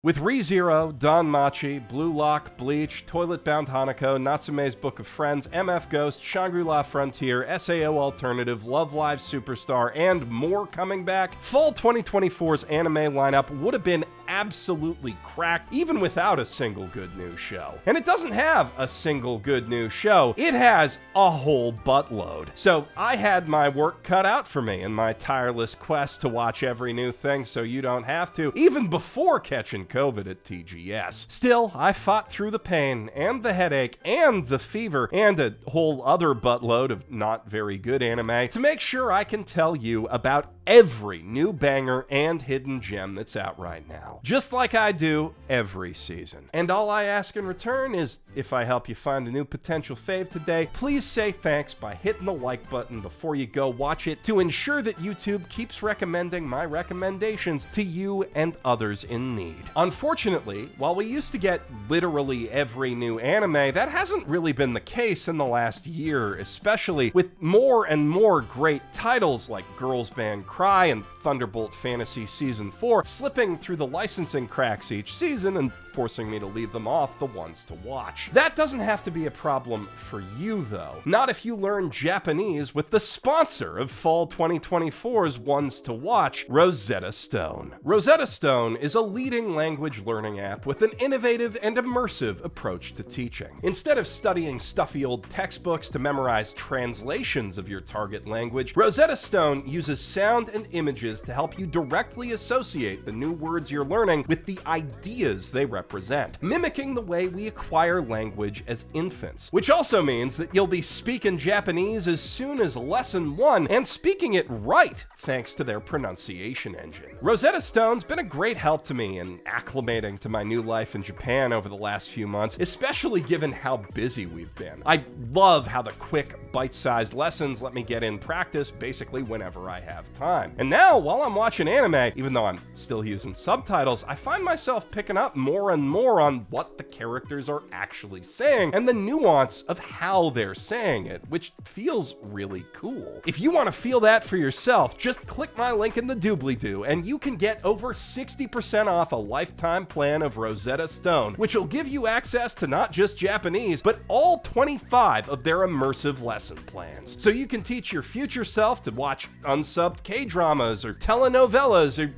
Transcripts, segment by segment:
With ReZero, Danmachi, Blue Lock, Bleach, Toilet Bound Hanako, Natsume's Book of Friends, MF Ghost, Shangri-La Frontier, SAO Alternative, Love Live Superstar, and more coming back, Fall 2024's anime lineup would have been absolutely cracked even without a single good new show. And it doesn't have a single good new show, it has a whole buttload. So I had my work cut out for me in my tireless quest to watch every new thing so you don't have to, even before catching COVID at TGS. Still, I fought through the pain and the headache and the fever and a whole other buttload of not very good anime to make sure I can tell you about every new banger and hidden gem that's out right now. Just like I do every season. And all I ask in return is, if I help you find a new potential fave today, please say thanks by hitting the like button before you go watch it to ensure that YouTube keeps recommending my recommendations to you and others in need. Unfortunately, while we used to get literally every new anime, that hasn't really been the case in the last year, especially with more and more great titles like Girls Band Cry and Thunderbolt Fantasy Season 4 slipping through the licensing cracks each season and forcing me to leave them off the ones to watch. That doesn't have to be a problem for you though. Not if you learn Japanese with the sponsor of Fall 2024's Ones to Watch, Rosetta Stone. Rosetta Stone is a leading language learning app with an innovative and immersive approach to teaching. Instead of studying stuffy old textbooks to memorize translations of your target language, Rosetta Stone uses sound and images to help you directly associate the new words you're learning with the ideas they represent, mimicking the way we acquire language as infants. Which also means that you'll be speaking Japanese as soon as lesson 1 and speaking it right thanks to their pronunciation engine. Rosetta Stone's been a great help to me in acclimating to my new life in Japan over the last few months, especially given how busy we've been. I love how the quick, bite-sized lessons let me get in practice basically whenever I have time. And now, while I'm watching anime, even though I'm still using subtitles, I find myself picking up more and more on what the characters are actually saying and the nuance of how they're saying it, which feels really cool. If you want to feel that for yourself, just click my link in the doobly-doo and you can get over 60% off a lifetime plan of Rosetta Stone, which will give you access to not just Japanese, but all 25 of their immersive lesson plans. So you can teach your future self to watch unsubbed K-dramas or telenovelas or,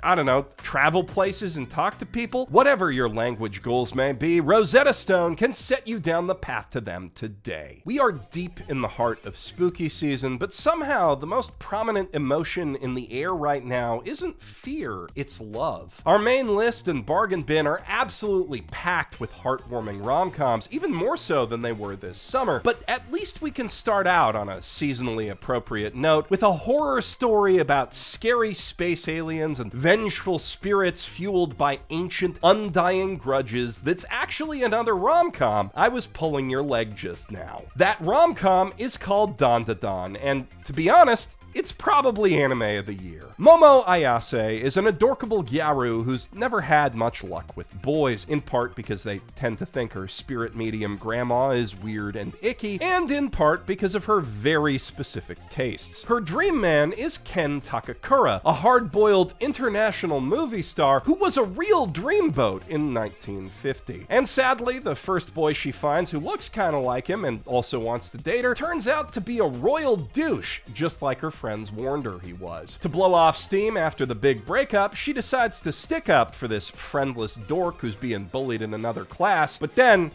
I don't know, travel places and talk to people. Whatever your language goals may be, Rosetta Stone can set you down the path to them today. We are deep in the heart of spooky season, but somehow the most prominent emotion in the air right now isn't fear, it's love. Our main list and bargain bin are absolutely packed with heartwarming rom-coms, even more so than they were this summer, but at least we can start out on a seasonally appropriate note with a horror story about scary space aliens and vengeful spirits fueled by ancient, undying grudges that's actually another rom-com. I was pulling your leg just now. That rom-com is called Dandadan, and to be honest, it's probably anime of the year. Momo Ayase is an adorkable gyaru who's never had much luck with boys, in part because they tend to think her spirit medium grandma is weird and icky, and in part because of her very specific tastes. Her dream man is Ken Takakura, a hard-boiled international movie star who was a real dreamboat in 1950. And sadly, the first boy she finds who looks kinda like him and also wants to date her turns out to be a royal douche, just like her friends warned her he was. To blow off steam after the big breakup, she decides to stick up for this friendless dork who's being bullied in another class, but then,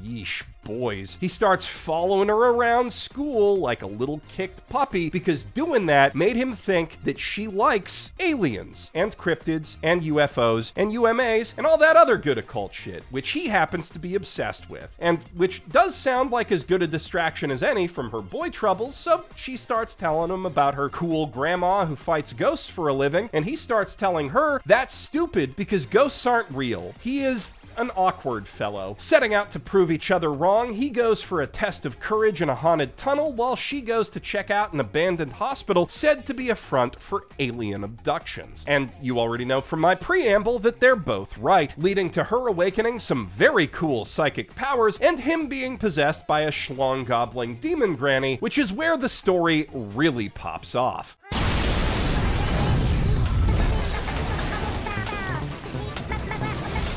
yeesh, boys. He starts following her around school like a little kicked puppy because doing that made him think that she likes aliens and cryptids and UFOs and UMAs and all that other good occult shit, which he happens to be obsessed with, and which does sound like as good a distraction as any from her boy troubles, so she starts telling him about her cool grandma who fights ghosts for a living, and he starts telling her that's stupid because ghosts aren't real. He is an awkward fellow. Setting out to prove each other wrong, he goes for a test of courage in a haunted tunnel while she goes to check out an abandoned hospital said to be a front for alien abductions. And you already know from my preamble that they're both right, leading to her awakening some very cool psychic powers and him being possessed by a schlong-gobbling demon granny, which is where the story really pops off.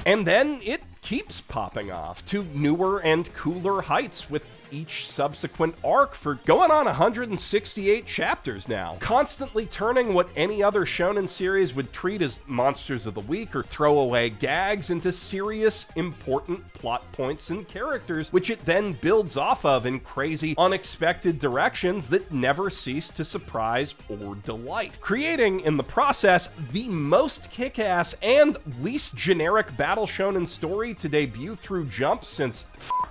And then it keeps popping off to newer and cooler heights with each subsequent arc for going on 168 chapters now, constantly turning what any other shonen series would treat as monsters of the week or throwaway gags into serious, important plot points and characters, which it then builds off of in crazy, unexpected directions that never cease to surprise or delight, creating, in the process, the most kick-ass and least generic battle shonen story to debut through Jump since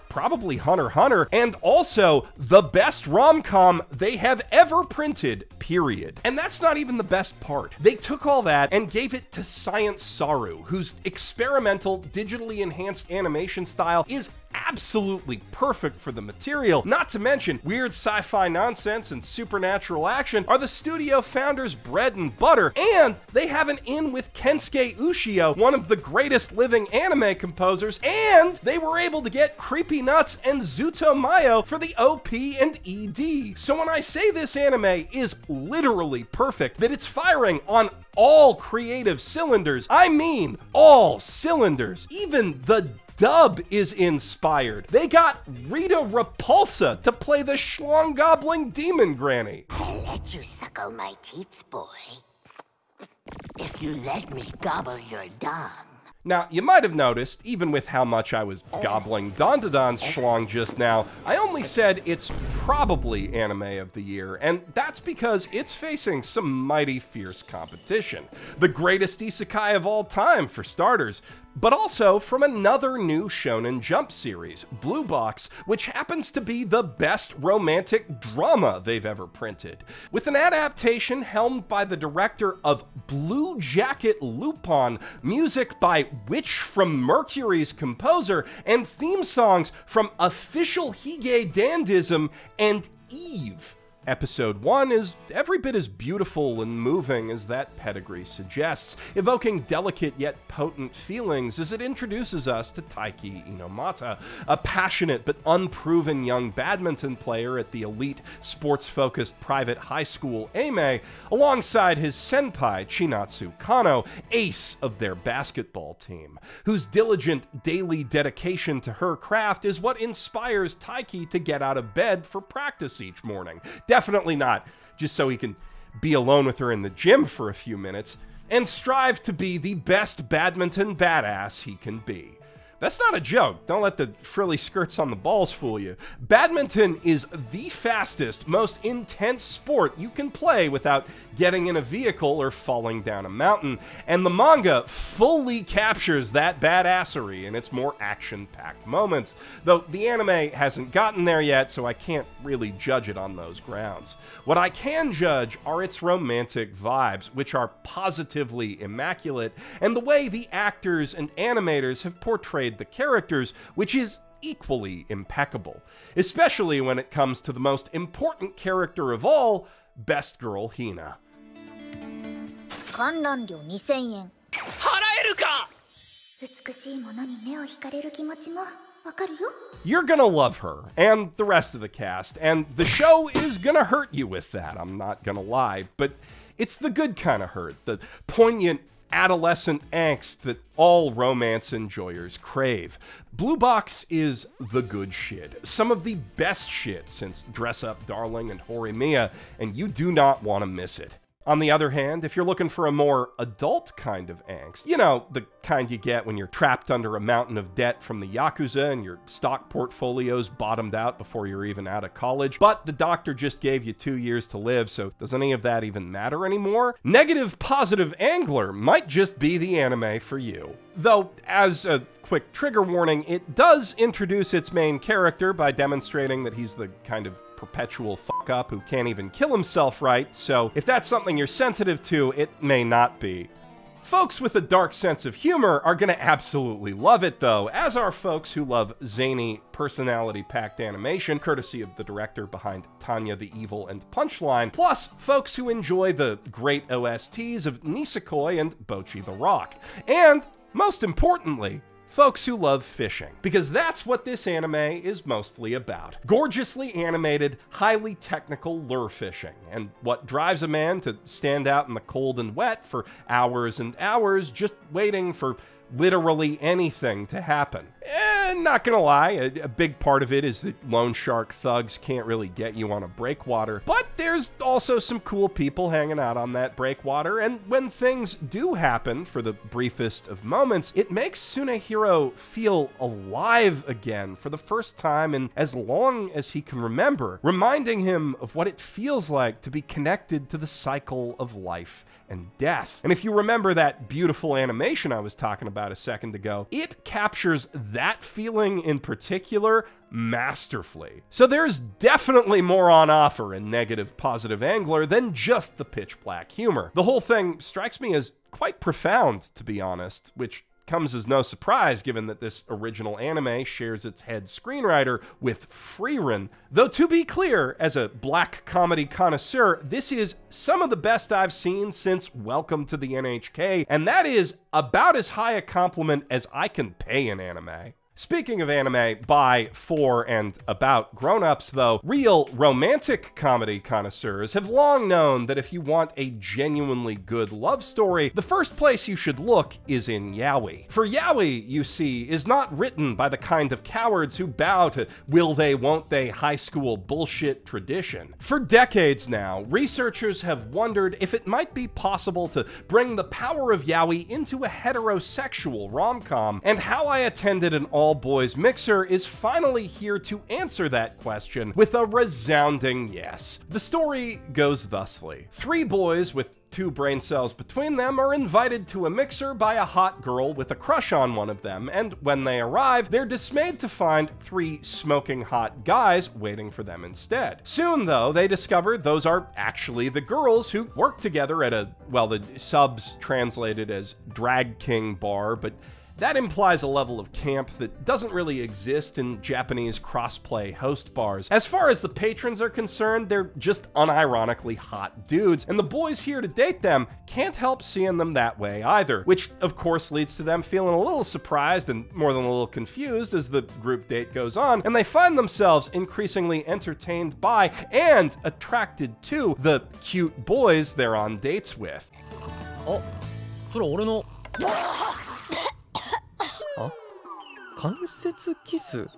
probably Hunter x Hunter, and also the best rom-com they have ever printed, period. And that's not even the best part. They took all that and gave it to Science Saru, whose experimental, digitally enhanced animation style is absolutely perfect for the material. Not to mention, weird sci-fi nonsense and supernatural action are the studio founders' bread and butter, and they have an in with Kensuke Ushio, one of the greatest living anime composers, and they were able to get Creepy Nuts and Zuto Mayo for the OP and ED. So when I say this anime is literally perfect, that it's firing on all creative cylinders, I mean all cylinders. Even the dub is inspired. They got Rita Repulsa to play the schlong gobbling demon granny. I'll let you suckle my teats, boy, if you let me gobble your dung. Now, you might have noticed, even with how much I was gobbling Dandadan's schlong just now, I only said it's probably anime of the year, and that's because it's facing some mighty fierce competition. The greatest isekai of all time, for starters, but also from another new Shonen Jump series, Blue Box, which happens to be the best romantic drama they've ever printed. With an adaptation helmed by the director of Blue Jacket Lupin, music by Witch from Mercury's composer, and theme songs from Official Hige Dandism and Eve. Episode 1 is every bit as beautiful and moving as that pedigree suggests, evoking delicate yet potent feelings as it introduces us to Taiki Inomata, a passionate but unproven young badminton player at the elite, sports-focused private high school Eime, alongside his senpai Chinatsu Kano, ace of their basketball team, whose diligent daily dedication to her craft is what inspires Taiki to get out of bed for practice each morning. Definitely not just so he can be alone with her in the gym for a few minutes, and strive to be the best badminton badass he can be. That's not a joke. Don't let the frilly skirts on the balls fool you. Badminton is the fastest, most intense sport you can play without getting in a vehicle or falling down a mountain, and the manga fully captures that badassery in its more action-packed moments, though the anime hasn't gotten there yet, so I can't really judge it on those grounds. What I can judge are its romantic vibes, which are positively immaculate, and the way the actors and animators have portrayed the characters, which is equally impeccable, especially when it comes to the most important character of all, Best Girl Hina. 観覧料2000円。払えるか! 美しいものに目を惹かれる気持ちもわかるよ。 You're gonna love her, and the rest of the cast, and the show is gonna hurt you with that, I'm not gonna lie, but it's the good kind of hurt, the poignant adolescent angst that all romance enjoyers crave. Blue Box is the good shit. Some of the best shit since Dress Up Darling and Horimiya, and you do not want to miss it. On the other hand, if you're looking for a more adult kind of angst, you know, the kind you get when you're trapped under a mountain of debt from the Yakuza and your stock portfolio's bottomed out before you're even out of college, but the doctor just gave you 2 years to live, so does any of that even matter anymore? Negative Positive Angler might just be the anime for you. Though, as a quick trigger warning, it does introduce its main character by demonstrating that he's the kind of perpetual fuck-up who can't even kill himself right, so if that's something you're sensitive to, it may not be. Folks with a dark sense of humor are gonna absolutely love it though, as are folks who love zany, personality-packed animation, courtesy of the director behind Tanya the Evil and Punchline, plus folks who enjoy the great OSTs of Nisekoi and Bocchi the Rock. And, most importantly, folks who love fishing, because that's what this anime is mostly about. Gorgeously animated, highly technical lure fishing, and what drives a man to stand out in the cold and wet for hours and hours just waiting for literally anything to happen. And not gonna lie, a big part of it is that loan shark thugs can't really get you on a breakwater, but there's also some cool people hanging out on that breakwater, and when things do happen for the briefest of moments, it makes Tsunehiro feel alive again for the first time in as long as he can remember, reminding him of what it feels like to be connected to the cycle of life and death. And if you remember that beautiful animation I was talking about a second ago, it captures that feeling in particular masterfully. So there's definitely more on offer in Negative Positive Angler than just the pitch black humor. The whole thing strikes me as quite profound, to be honest, which comes as no surprise given that this original anime shares its head screenwriter with Frieren. Though to be clear, as a black comedy connoisseur, this is some of the best I've seen since Welcome to the NHK, and that is about as high a compliment as I can pay an anime. Speaking of anime by, for, and about grown-ups, though, real romantic comedy connoisseurs have long known that if you want a genuinely good love story, the first place you should look is in yaoi. For yaoi, you see, is not written by the kind of cowards who bow to will they, won't they high school bullshit tradition. For decades now, researchers have wondered if it might be possible to bring the power of yaoi into a heterosexual rom-com, and How I Attended an All-Boys Mixer is finally here to answer that question with a resounding yes. The story goes thusly. 3 boys with 2 brain cells between them are invited to a mixer by a hot girl with a crush on one of them, and when they arrive, they're dismayed to find 3 smoking hot guys waiting for them instead. Soon, though, they discover those are actually the girls who work together at a, well, the subs translated as Drag King bar, but that implies a level of camp that doesn't really exist in Japanese crossplay host bars. As far as the patrons are concerned, they're just unironically hot dudes, and the boys here to date them can't help seeing them that way either, which of course leads to them feeling a little surprised and more than a little confused as the group date goes on, and they find themselves increasingly entertained by and attracted to the cute boys they're on dates with. Oh, それ俺の関節キス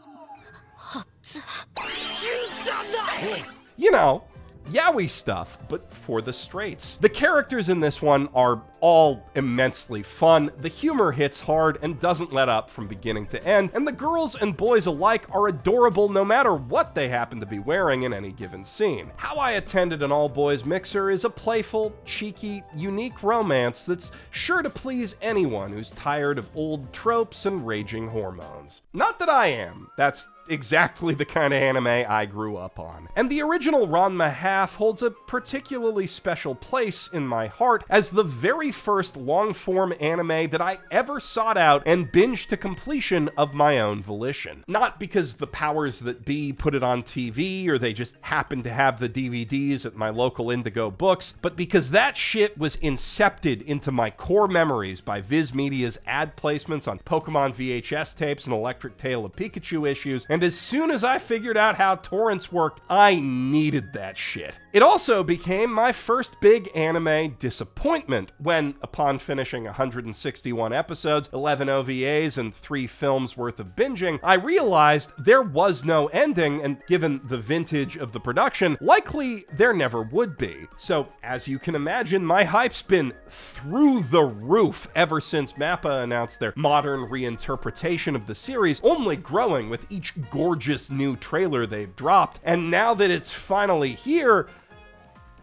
You know, yaoi stuff, but for the straights. The characters in this one are all immensely fun, the humor hits hard and doesn't let up from beginning to end, and the girls and boys alike are adorable no matter what they happen to be wearing in any given scene. How I Attended an All-Boys Mixer is a playful, cheeky, unique romance that's sure to please anyone who's tired of old tropes and raging hormones. Not that I am. That's exactly the kind of anime I grew up on. And the original Ranma half holds a particularly special place in my heart as the very first long-form anime that I ever sought out and binged to completion of my own volition. Not because the powers that be put it on TV or they just happened to have the DVDs at my local Indigo Books, but because that shit was incepted into my core memories by Viz Media's ad placements on Pokemon VHS tapes and Electric Tale of Pikachu issues, and as soon as I figured out how torrents worked, I needed that shit. It also became my first big anime disappointment when, upon finishing 161 episodes, 11 OVAs, and 3 films worth of binging, I realized there was no ending, and given the vintage of the production, likely there never would be. So, as you can imagine, my hype's been through the roof ever since MAPPA announced their modern reinterpretation of the series, only growing with each gorgeous new trailer they've dropped. And now that it's finally here,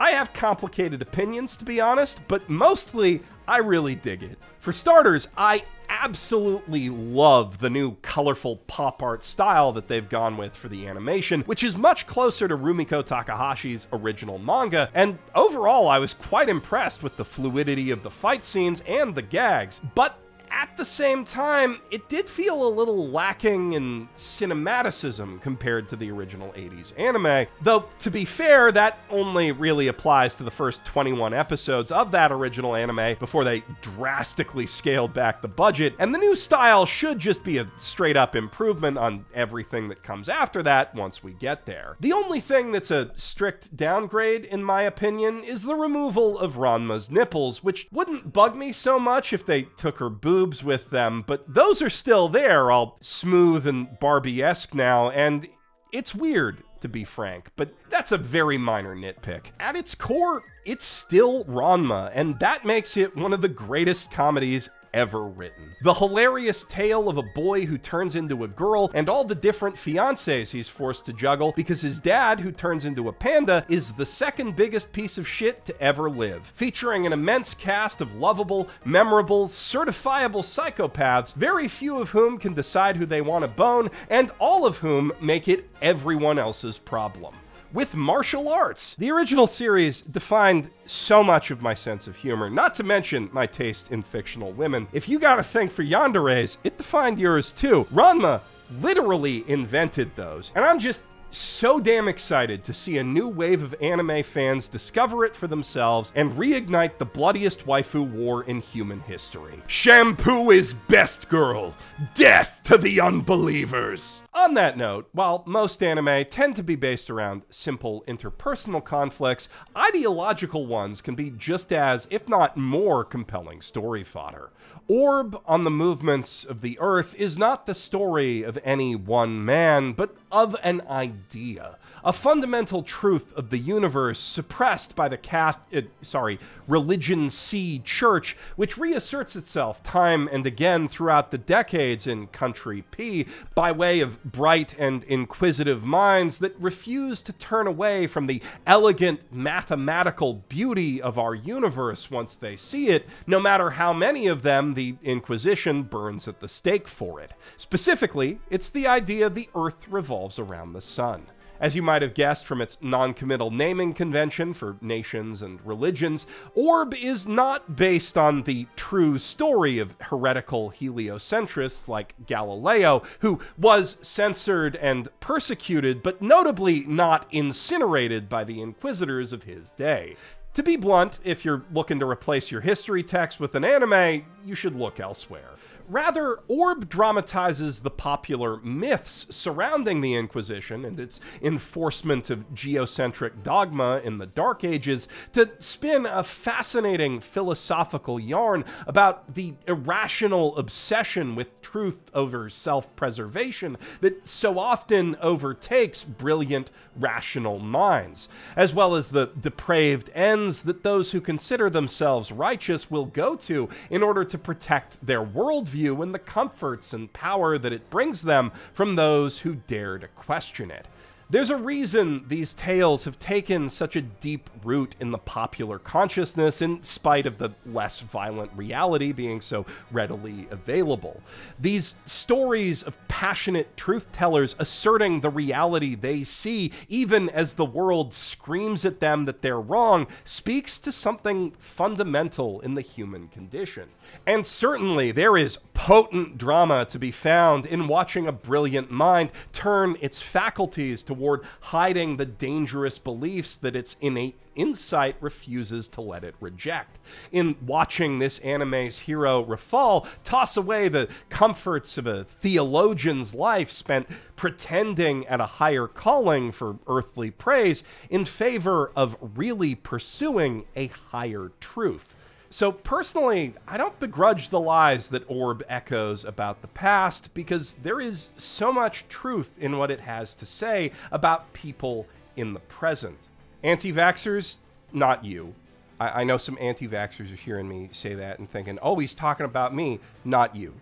I have complicated opinions, to be honest, but mostly I really dig it. For starters, I absolutely love the new colorful pop art style that they've gone with for the animation, which is much closer to Rumiko Takahashi's original manga, and overall I was quite impressed with the fluidity of the fight scenes and the gags. But at the same time, it did feel a little lacking in cinematicism compared to the original 80s anime, though to be fair, that only really applies to the first 21 episodes of that original anime before they drastically scaled back the budget, and the new style should just be a straight-up improvement on everything that comes after that once we get there. The only thing that's a strict downgrade, in my opinion, is the removal of Ranma's nipples, which wouldn't bug me so much if they took her boobs boobs with them, but those are still there, all smooth and Barbie-esque now, and it's weird, to be frank, but that's a very minor nitpick. At its core, it's still Ranma, and that makes it one of the greatest comedies ever written. The hilarious tale of a boy who turns into a girl and all the different fiancés he's forced to juggle because his dad, who turns into a panda, is the second biggest piece of shit to ever live. Featuring an immense cast of lovable, memorable, certifiable psychopaths, very few of whom can decide who they want to bone, and all of whom make it everyone else's problem. With martial arts. The original series defined so much of my sense of humor, not to mention my taste in fictional women. If you got a thing for yanderes, it defined yours too. Ranma literally invented those, and I'm just so damn excited to see a new wave of anime fans discover it for themselves and reignite the bloodiest waifu war in human history. Shampoo is best girl! Death to the unbelievers! On that note, while most anime tend to be based around simple interpersonal conflicts, ideological ones can be just as, if not more, compelling story fodder. Orb on the Movements of the Earth is not the story of any one man, but of an idea. A fundamental truth of the universe suppressed by the Religion C Church, which reasserts itself time and again throughout the decades in Country P by way of bright and inquisitive minds that refuse to turn away from the elegant mathematical beauty of our universe once they see it, no matter how many of them the Inquisition burns at the stake for it. Specifically, it's the idea the Earth revolves around the sun. As you might have guessed from its non-committal naming convention for nations and religions, Orb is not based on the true story of heretical heliocentrists like Galileo, who was censored and persecuted, but notably not incinerated by the inquisitors of his day. To be blunt, if you're looking to replace your history text with an anime, you should look elsewhere. Rather, Orb dramatizes the popular myths surrounding the Inquisition and its enforcement of geocentric dogma in the Dark Ages to spin a fascinating philosophical yarn about the irrational obsession with truth over self-preservation that so often overtakes brilliant, rational minds, as well as the depraved ends that those who consider themselves righteous will go to in order to protect their worldview and the comforts and power that it brings them from those who dare to question it. There's a reason these tales have taken such a deep root in the popular consciousness in spite of the less violent reality being so readily available. These stories of passionate truth-tellers asserting the reality they see, even as the world screams at them that they're wrong, speaks to something fundamental in the human condition. And certainly there is potent drama to be found in watching a brilliant mind turn its faculties toward hiding the dangerous beliefs that its innate insight refuses to let it reject. In watching this anime's hero, Rafal, toss away the comforts of a theologian's life spent pretending at a higher calling for earthly praise in favor of really pursuing a higher truth. So personally, I don't begrudge the lies that Orb echoes about the past, because there is so much truth in what it has to say about people in the present. Anti-vaxxers, not you. I know some anti-vaxxers are hearing me say that and thinking, oh, he's talking about me. Not you.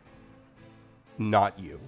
Not you.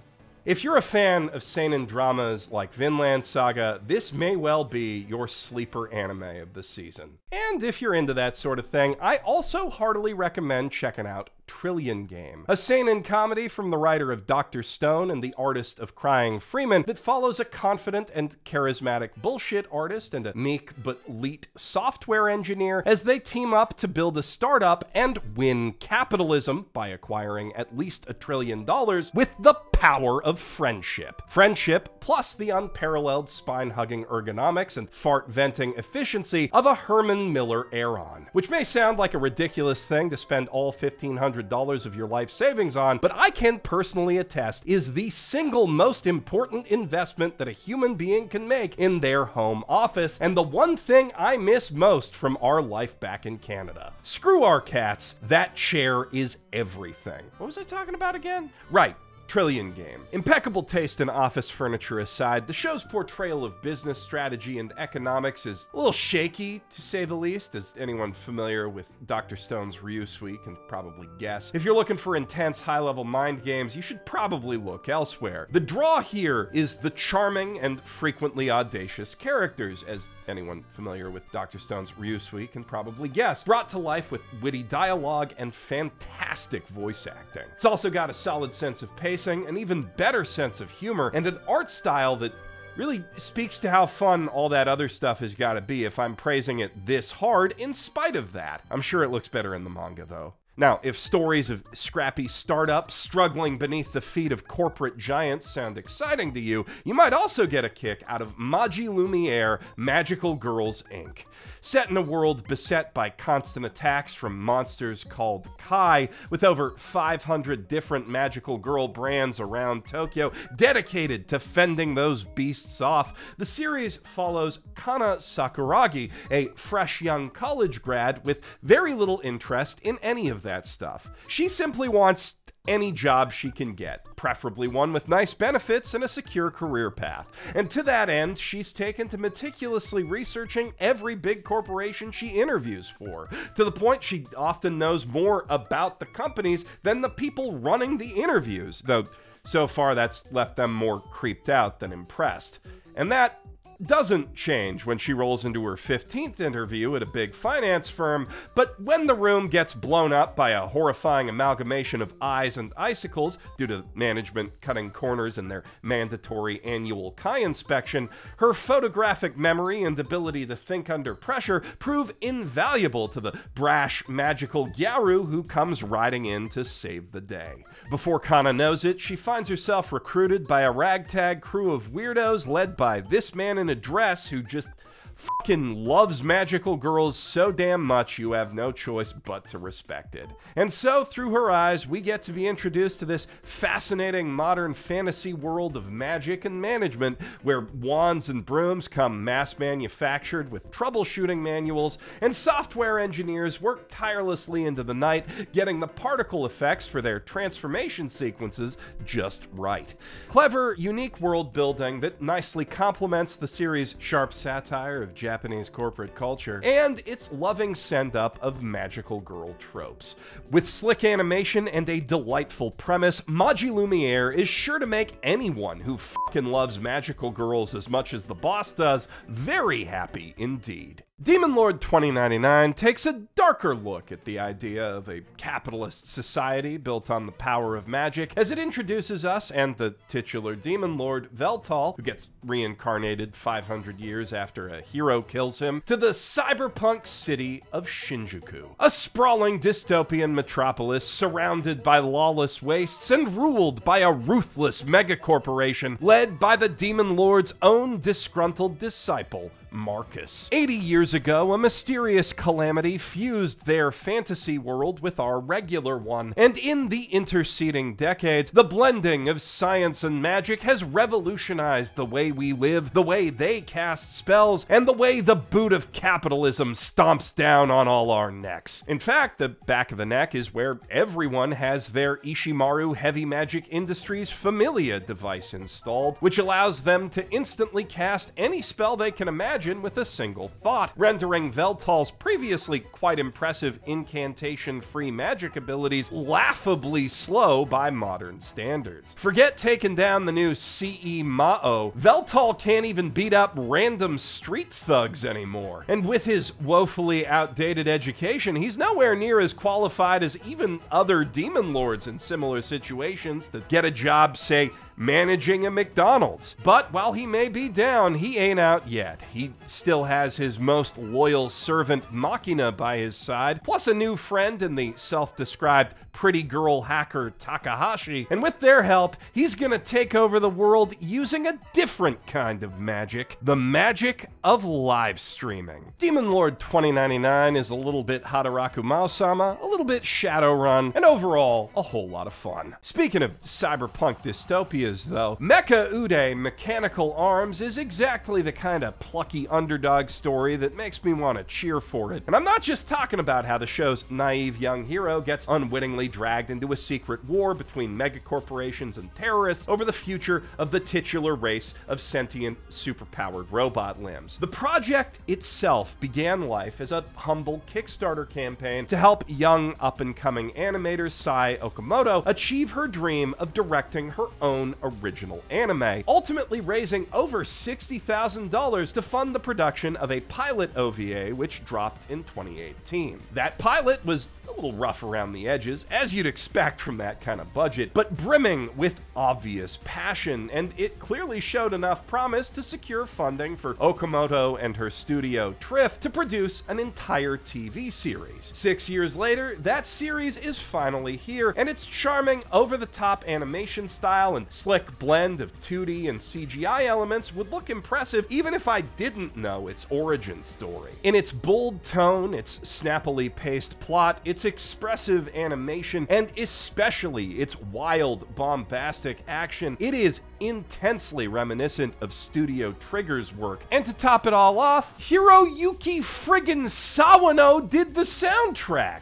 If you're a fan of seinen dramas like Vinland Saga, this may well be your sleeper anime of the season. And if you're into that sort of thing, I also heartily recommend checking out Trillion Game, a seinen comedy from the writer of Dr. Stone and the artist of Crying Freeman that follows a confident and charismatic bullshit artist and a meek but elite software engineer as they team up to build a startup and win capitalism by acquiring at least $1 trillion with the power of friendship. Friendship plus the unparalleled spine-hugging ergonomics and fart-venting efficiency of a Herman Miller Aeron, which may sound like a ridiculous thing to spend all $1,500 $500 of your life savings on, but I can personally attest is the single most important investment that a human being can make in their home office, and the one thing I miss most from our life back in Canada. Screw our cats, that chair is everything. What was I talking about again? Right. Trillion Game. Impeccable taste in office furniture aside, the show's portrayal of business strategy and economics is a little shaky, to say the least, as anyone familiar with Dr. Stone's Ryusui can probably guess. If you're looking for intense, high-level mind games, you should probably look elsewhere. The draw here is the charming and frequently audacious characters, as anyone familiar with Dr. Stone's Ryusui can probably guess, brought to life with witty dialogue and fantastic voice acting. It's also got a solid sense of pacing, an even better sense of humor, and an art style that really speaks to how fun all that other stuff has got to be if I'm praising it this hard in spite of that. I'm sure it looks better in the manga, though. Now, if stories of scrappy startups struggling beneath the feet of corporate giants sound exciting to you, you might also get a kick out of Maji Lumiere Magical Girls, Inc. Set in a world beset by constant attacks from monsters called Kai, with over 500 different magical girl brands around Tokyo dedicated to fending those beasts off, the series follows Kana Sakuragi, a fresh young college grad with very little interest in any of that stuff. She simply wants any job she can get, preferably one with nice benefits and a secure career path. And to that end, she's taken to meticulously researching every big corporation she interviews for, to the point she often knows more about the companies than the people running the interviews, though so far that's left them more creeped out than impressed. And that doesn't change when she rolls into her 15th interview at a big finance firm, but when the room gets blown up by a horrifying amalgamation of eyes and icicles due to management cutting corners in their mandatory annual Kai inspection, her photographic memory and ability to think under pressure prove invaluable to the brash, magical Gyaru who comes riding in to save the day. Before Kana knows it, she finds herself recruited by a ragtag crew of weirdos led by this man in a dress who just fucking loves magical girls so damn much you have no choice but to respect it. And so, through her eyes, we get to be introduced to this fascinating modern fantasy world of magic and management, where wands and brooms come mass-manufactured with troubleshooting manuals, and software engineers work tirelessly into the night, getting the particle effects for their transformation sequences just right. Clever, unique world building that nicely complements the series' sharp satire of Japanese corporate culture, and its loving send-up of magical girl tropes. With slick animation and a delightful premise, Maji Lumiere is sure to make anyone who fucking loves magical girls as much as the boss does very happy indeed. Demon Lord 2099 takes a darker look at the idea of a capitalist society built on the power of magic, as it introduces us and the titular Demon Lord Veltal, who gets reincarnated 500 years after a hero kills him, to the cyberpunk city of Shinjuku, a sprawling dystopian metropolis surrounded by lawless wastes and ruled by a ruthless megacorporation led by the Demon Lord's own disgruntled disciple, Marcus. 80 years ago, a mysterious calamity fused their fantasy world with our regular one, and in the interceding decades, the blending of science and magic has revolutionized the way we live, the way they cast spells, and the way the boot of capitalism stomps down on all our necks. In fact, the back of the neck is where everyone has their Ishimaru Heavy Magic Industries Familia device installed, which allows them to instantly cast any spell they can imagine with a single thought, rendering Veltal's previously quite impressive incantation-free magic abilities laughably slow by modern standards. Forget taking down the new CE Mao, Veltal can't even beat up random street thugs anymore. And with his woefully outdated education, he's nowhere near as qualified as even other demon lords in similar situations to get a job, say, managing a McDonald's. But while he may be down, he ain't out yet. He he still has his most loyal servant Machina by his side, plus a new friend in the self-described pretty girl hacker Takahashi, and with their help, he's gonna take over the world using a different kind of magic, the magic of live streaming. Demon Lord 2099 is a little bit Hataraku Mao-sama, a little bit Shadowrun, and overall, a whole lot of fun. Speaking of cyberpunk dystopias, though, Mecha Ude Mechanical Arms is exactly the kind of plucky underdog story that makes me want to cheer for it. And I'm not just talking about how the show's naive young hero gets unwittingly dragged into a secret war between megacorporations and terrorists over the future of the titular race of sentient, superpowered robot limbs. The project itself began life as a humble Kickstarter campaign to help young up-and-coming animator Sai Okamoto achieve her dream of directing her own original anime, ultimately raising over $60,000 to fund the production of a pilot OVA which dropped in 2018. That pilot was a little rough around the edges, as you'd expect from that kind of budget, but brimming with obvious passion, and it clearly showed enough promise to secure funding for Okamoto and her studio Triff to produce an entire TV series. 6 years later, that series is finally here, and its charming, over-the-top animation style and slick blend of 2D and CGI elements would look impressive even if I didn't know its origin story. In its bold tone, its snappily paced plot, its expressive animation, and especially its wild, bombastic action, it is intensely reminiscent of Studio Trigger's work. And to top it all off, Hiroyuki friggin' Sawano did the soundtrack.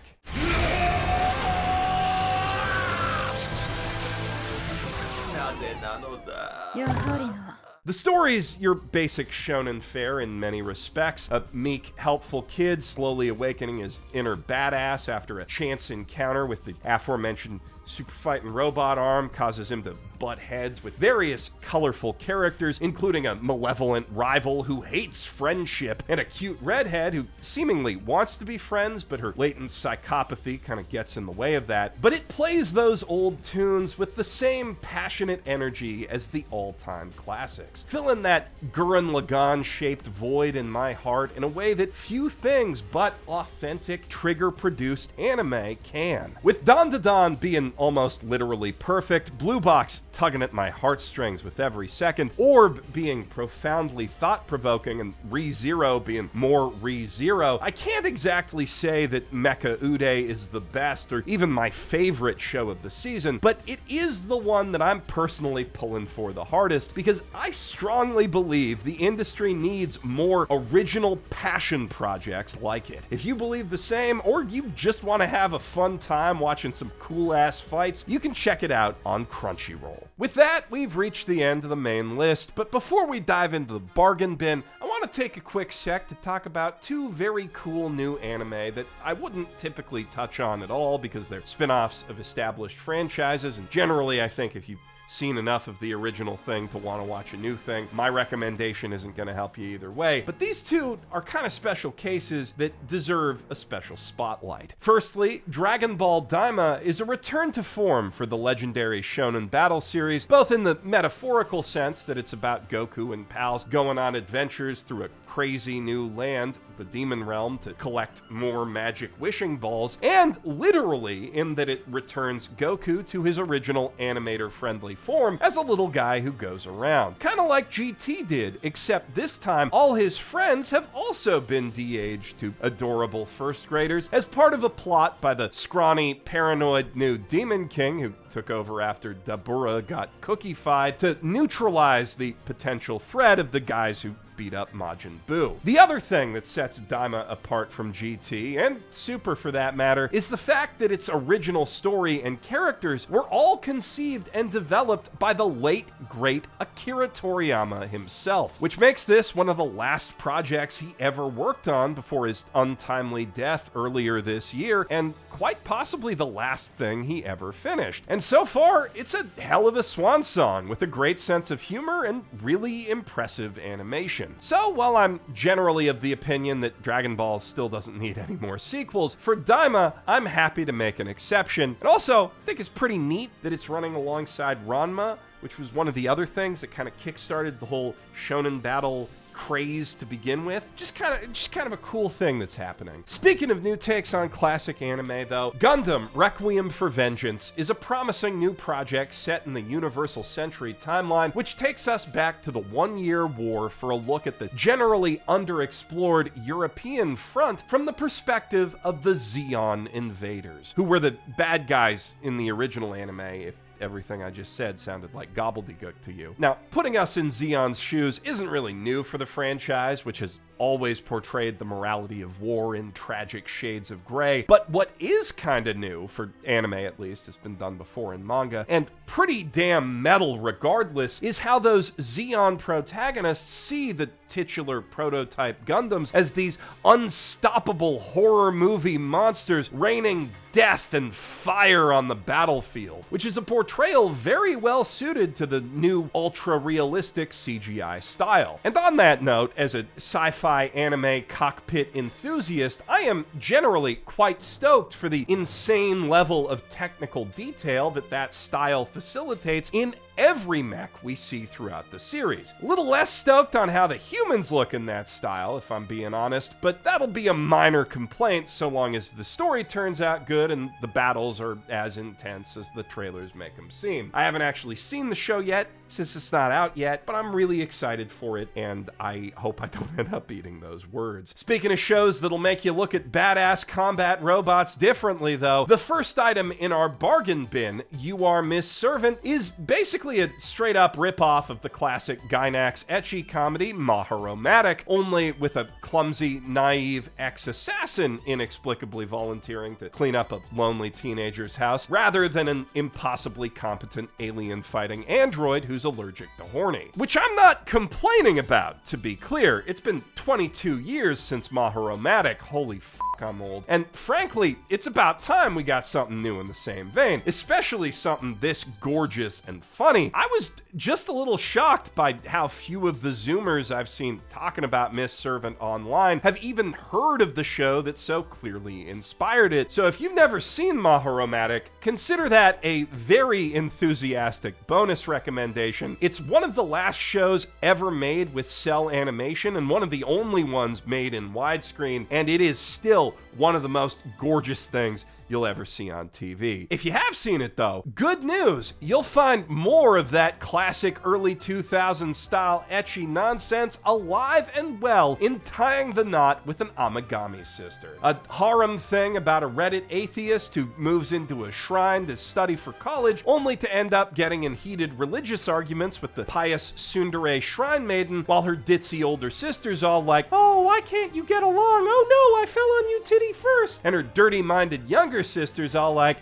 The story's your basic shonen fare in many respects. A meek, helpful kid slowly awakening his inner badass after a chance encounter with the aforementioned super fighting robot arm causes him to butt heads with various colorful characters, including a malevolent rival who hates friendship, and a cute redhead who seemingly wants to be friends, but her latent psychopathy kind of gets in the way of that. But it plays those old tunes with the same passionate energy as the all-time classics, filling that Gurren Lagann-shaped void in my heart in a way that few things but authentic Trigger-produced anime can. With Dan Da Dan being almost literally perfect, Blue Box tugging at my heartstrings with every second, Orb being profoundly thought-provoking, and ReZero being more ReZero, I can't exactly say that Mecha Ude is the best or even my favorite show of the season, but it is the one that I'm personally pulling for the hardest because I strongly believe the industry needs more original passion projects like it. If you believe the same, or you just want to have a fun time watching some cool-ass fights, you can check it out on Crunchyroll. With that, we've reached the end of the main list, but before we dive into the bargain bin, I want to take a quick sec to talk about two very cool new anime that I wouldn't typically touch on at all because they're spin-offs of established franchises, and generally I think if you've seen enough of the original thing to want to watch a new thing, my recommendation isn't going to help you either way. But these two are kind of special cases that deserve a special spotlight. Firstly, Dragon Ball Daima is a return to form for the legendary Shonen Battle series, both in the metaphorical sense that it's about Goku and pals going on adventures through a crazy new land, the Demon Realm, to collect more magic wishing balls, and literally in that it returns Goku to his original animator-friendly form as a little guy who goes around. Kind of like GT did, except this time all his friends have also been de-aged to adorable first graders as part of a plot by the scrawny, paranoid new Demon King who took over after Dabura got cookie-fied to neutralize the potential threat of the guys who beat up Majin Buu. The other thing that sets Daima apart from GT, and Super for that matter, is the fact that its original story and characters were all conceived and developed by the late, great Akira Toriyama himself, which makes this one of the last projects he ever worked on before his untimely death earlier this year, and quite possibly the last thing he ever finished. And so far, it's a hell of a swan song with a great sense of humor and really impressive animation. So, while I'm generally of the opinion that Dragon Ball still doesn't need any more sequels, for Daima, I'm happy to make an exception. And also, I think it's pretty neat that it's running alongside Ranma, which was one of the other things that kind of kickstarted the whole shonen battle craze to begin with. Just kind of a cool thing that's happening. Speaking of new takes on classic anime, though, Gundam Requiem for Vengeance is a promising new project set in the Universal Century timeline, which takes us back to the one-year war for a look at the generally underexplored European front from the perspective of the Zeon invaders, who were the bad guys in the original anime, if everything I just said sounded like gobbledygook to you. Now, putting us in Zeon's shoes isn't really new for the franchise, which has always portrayed the morality of war in tragic shades of gray. But what is kind of new, for anime at least, has been done before in manga, and pretty damn metal regardless, is how those Zeon protagonists see the titular prototype Gundams as these unstoppable horror movie monsters raining death and fire on the battlefield, which is a portrayal very well suited to the new ultra-realistic CGI style. And on that note, as a sci-fi anime cockpit enthusiast, I am generally quite stoked for the insane level of technical detail that style facilitates in every mech we see throughout the series. A little less stoked on how the humans look in that style, if I'm being honest, but that'll be a minor complaint so long as the story turns out good and the battles are as intense as the trailers make them seem. I haven't actually seen the show yet, since it's not out yet, but I'm really excited for it, and I hope I don't end up eating those words. Speaking of shows that'll make you look at badass combat robots differently, though, the first item in our bargain bin, You Are Miss Servant, is basically a straight-up ripoff of the classic Gainax ecchi comedy Maharomatic, only with a clumsy, naive ex-assassin inexplicably volunteering to clean up a lonely teenager's house, rather than an impossibly competent alien-fighting android who's allergic to horny. Which I'm not complaining about, to be clear. It's been 22 years since Maharomatic. Holy f***, I'm old. And frankly, it's about time we got something new in the same vein, especially something this gorgeous and funny. I was just a little shocked by how few of the Zoomers I've seen talking about Miss Servant online have even heard of the show that so clearly inspired it. So if you've never seen Maharomatic, consider that a very enthusiastic bonus recommendation. It's one of the last shows ever made with cell animation and one of the only ones made in widescreen, and it is still one of the most gorgeous things you'll ever see on TV. If you have seen it though, good news! You'll find more of that classic early 2000s style ecchi nonsense alive and well in Tying the Knot with an Amagami Sister. A harem thing about a Reddit atheist who moves into a shrine to study for college, only to end up getting in heated religious arguments with the pious tsundere shrine maiden, while her ditzy older sister's all like, "Oh, why can't you get along? Oh no, I fell on you titty first." And her dirty-minded younger sister's all like,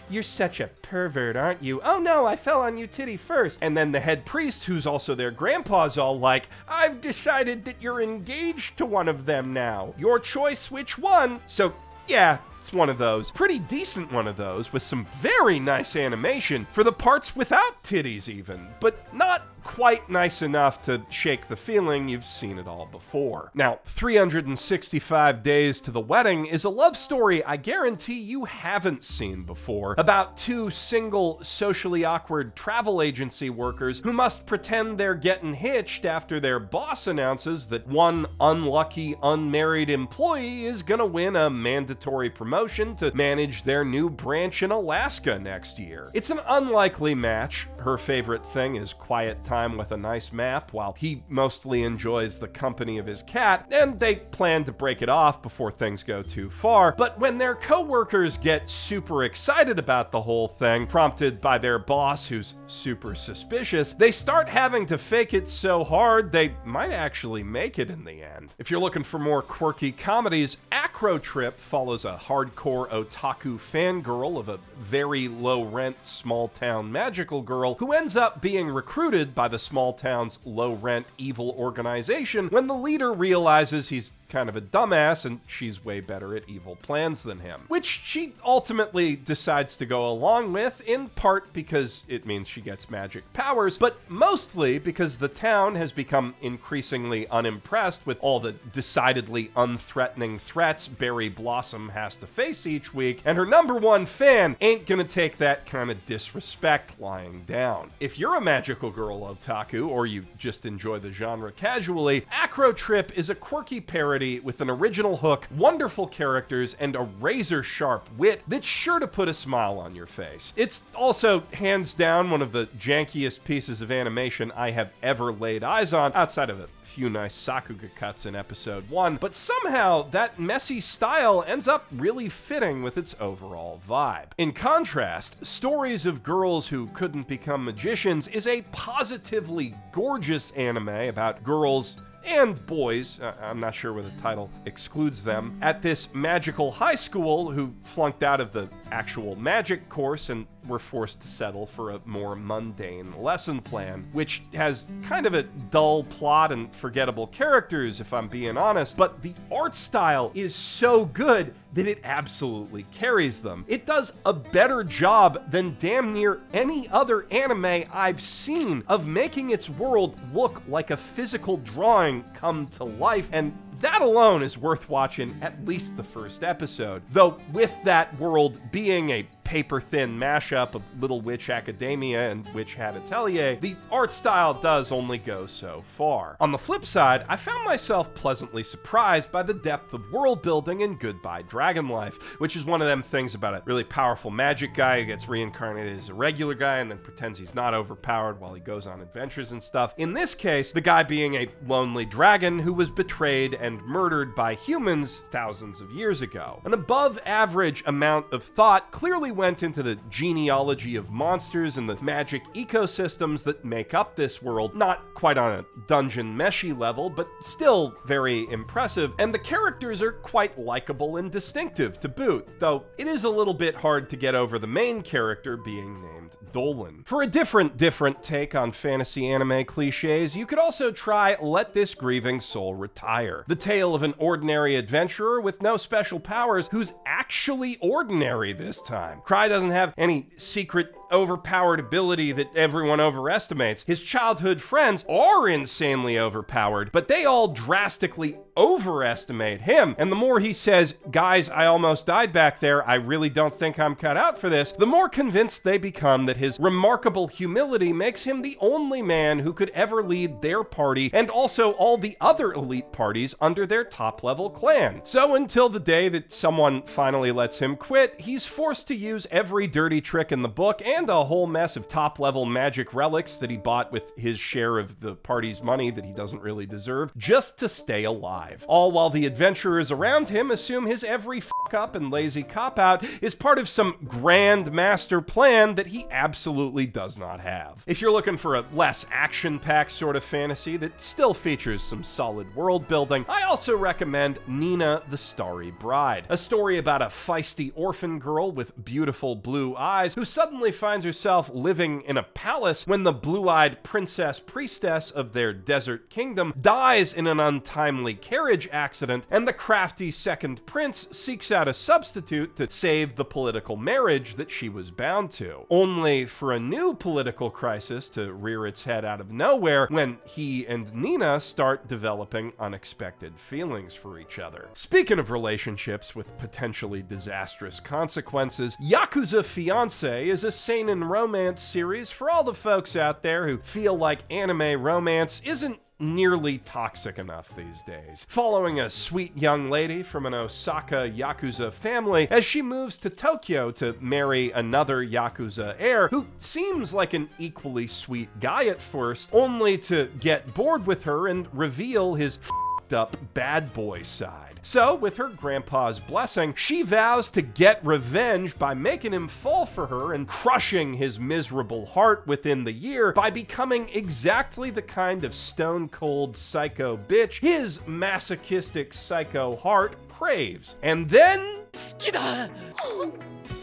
"You're such a pervert, aren't you? Oh no, I fell on you titty first." And then the head priest, who's also their grandpa's all like, "I've decided that you're engaged to one of them now. Your choice which one." So yeah, it's one of those. Pretty decent one of those, with some very nice animation for the parts without titties even, but not quite nice enough to shake the feeling you've seen it all before. Now, 365 Days to the Wedding is a love story I guarantee you haven't seen before, about two single, socially awkward travel agency workers who must pretend they're getting hitched after their boss announces that one unlucky, unmarried employee is gonna win a mandatory promotion to manage their new branch in Alaska next year. It's an unlikely match. Her favorite thing is quiet time with a nice map, while he mostly enjoys the company of his cat, and they plan to break it off before things go too far. But when their co-workers get super excited about the whole thing, prompted by their boss who's super suspicious, they start having to fake it so hard they might actually make it in the end. If you're looking for more quirky comedies, Acro Trip follows a hardcore otaku fangirl of a very low-rent small-town magical girl who ends up being recruited by the small town's low-rent evil organization when the leader realizes he's kind of a dumbass and she's way better at evil plans than him. Which she ultimately decides to go along with, in part because it means she gets magic powers, but mostly because the town has become increasingly unimpressed with all the decidedly unthreatening threats Berry Blossom has to face each week, and her #1 fan ain't gonna take that kind of disrespect lying down. If you're a magical girl otaku, or you just enjoy the genre casually, Acro Trip is a quirky parody with an original hook, wonderful characters, and a razor-sharp wit that's sure to put a smile on your face. It's also, hands down, one of the jankiest pieces of animation I have ever laid eyes on, outside of a few nice Sakuga cuts in episode 1, but somehow that messy style ends up really fitting with its overall vibe. In contrast, Stories of Girls Who Couldn't Become Magicians is a positively gorgeous anime about girls and boys, I'm not sure where the title excludes them, at this magical high school who flunked out of the actual magic course and were forced to settle for a more mundane lesson plan, which has kind of a dull plot and forgettable characters, if I'm being honest, but the art style is so good that it absolutely carries them. It does a better job than damn near any other anime I've seen of making its world look like a physical drawing come to life, and that alone is worth watching at least the first episode. Though with that world being a paper-thin mashup of Little Witch Academia and Witch Hat Atelier, the art style does only go so far. On the flip side, I found myself pleasantly surprised by the depth of world building in Goodbye Dragon Life, which is one of them things about a really powerful magic guy who gets reincarnated as a regular guy and then pretends he's not overpowered while he goes on adventures and stuff. In this case, the guy being a lonely dragon who was betrayed and murdered by humans thousands of years ago. An above-average amount of thought clearly went into the genealogy of monsters and the magic ecosystems that make up this world, not quite on a dungeon meshy level, but still very impressive, and the characters are quite likable and distinctive to boot, though it is a little bit hard to get over the main character being named Dolan. For a different take on fantasy anime cliches, you could also try Let This Grieving Soul Retire, the tale of an ordinary adventurer with no special powers who's actually ordinary this time. Cry doesn't have any secret overpowered ability that everyone overestimates. His childhood friends are insanely overpowered, but they all drastically overestimate him. And the more he says, "Guys, I almost died back there, I really don't think I'm cut out for this," the more convinced they become that his remarkable humility makes him the only man who could ever lead their party and also all the other elite parties under their top-level clan. So until the day that someone finally lets him quit, he's forced to use every dirty trick in the book and a whole mess of top-level magic relics that he bought with his share of the party's money that he doesn't really deserve, just to stay alive. All while the adventurers around him assume his every f***up and lazy cop-out is part of some grand master plan that he absolutely does not have. If you're looking for a less action-packed sort of fantasy that still features some solid world building, I also recommend Nina the Starry Bride, a story about a feisty orphan girl with beautiful blue eyes who suddenly finds herself living in a palace when the blue-eyed priestess of their desert kingdom dies in an untimely carriage accident, and the crafty second prince seeks out a substitute to save the political marriage that she was bound to, only for a new political crisis to rear its head out of nowhere when he and Nina start developing unexpected feelings for each other. Speaking of relationships with potentially disastrous consequences, Yakuza Fiancé is a seinen romance series for all the folks out there who feel like anime romance isn't nearly toxic enough these days. Following a sweet young lady from an Osaka Yakuza family as she moves to Tokyo to marry another Yakuza heir who seems like an equally sweet guy at first, only to get bored with her and reveal his f***ed up bad boy side. So, with her grandpa's blessing, she vows to get revenge by making him fall for her and crushing his miserable heart within the year by becoming exactly the kind of stone-cold psycho bitch his masochistic psycho heart craves. And then... 好きだ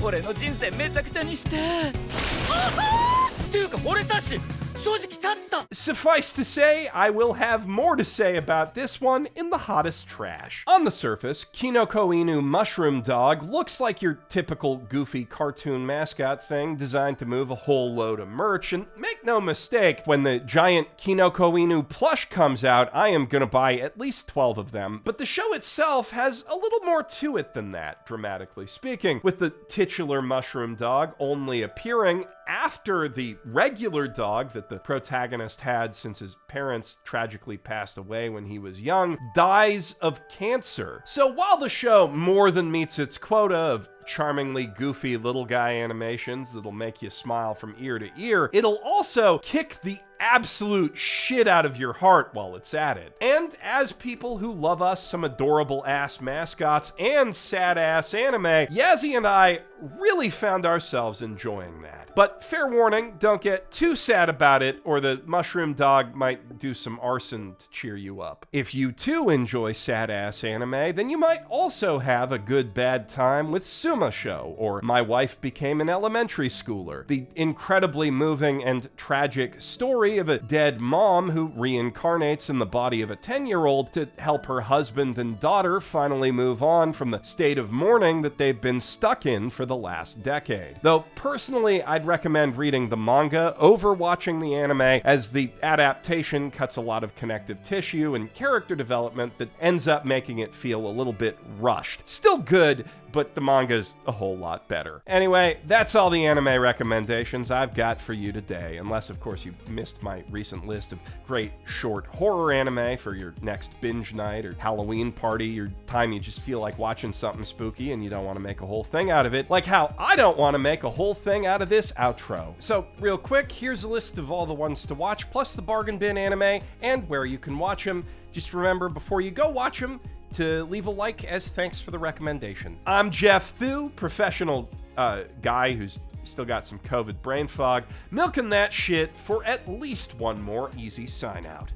俺の人生めちゃくちゃにしてっていうか惚れたし正直立った。 Suffice to say, I will have more to say about this one in the hottest trash. On the surface, Kinoko Inu Mushroom Dog looks like your typical goofy cartoon mascot thing designed to move a whole load of merch, and make no mistake, when the giant Kinoko Inu plush comes out, I am gonna buy at least 12 of them, but the show itself has a little more to it than that, dramatically speaking, with the titular mushroom dog only appearing after the regular dog that the protagonist had since his parents tragically passed away when he was young dies of cancer. So while the show more than meets its quota of charmingly goofy little guy animations that'll make you smile from ear to ear, it'll also kick the absolute shit out of your heart while it's at it. And as people who love us some adorable ass mascots and sad ass anime, Yazzie and I really found ourselves enjoying that. But fair warning, don't get too sad about it or the mushroom dog might do some arson to cheer you up. If you too enjoy sad ass anime, then you might also have a good bad time with Suma Show or My Wife Became an Elementary Schooler, the incredibly moving and tragic story of a dead mom who reincarnates in the body of a 10-year-old to help her husband and daughter finally move on from the state of mourning that they've been stuck in for the last decade. Though personally, I'd recommend reading the manga over watching the anime, as the adaptation cuts a lot of connective tissue and character development that ends up making it feel a little bit rushed. Still good, but the manga's a whole lot better. Anyway, that's all the anime recommendations I've got for you today, unless of course you missed my recent list of great short horror anime for your next binge night or Halloween party, or time you just feel like watching something spooky and you don't want to make a whole thing out of it, like how I don't want to make a whole thing out of this outro. So real quick, here's a list of all the ones to watch, plus the bargain bin anime and where you can watch them. Just remember, before you go watch them, to leave a like as thanks for the recommendation. I'm Jeff Thu, professional guy who's still got some COVID brain fog, milking that shit for at least one more easy sign out.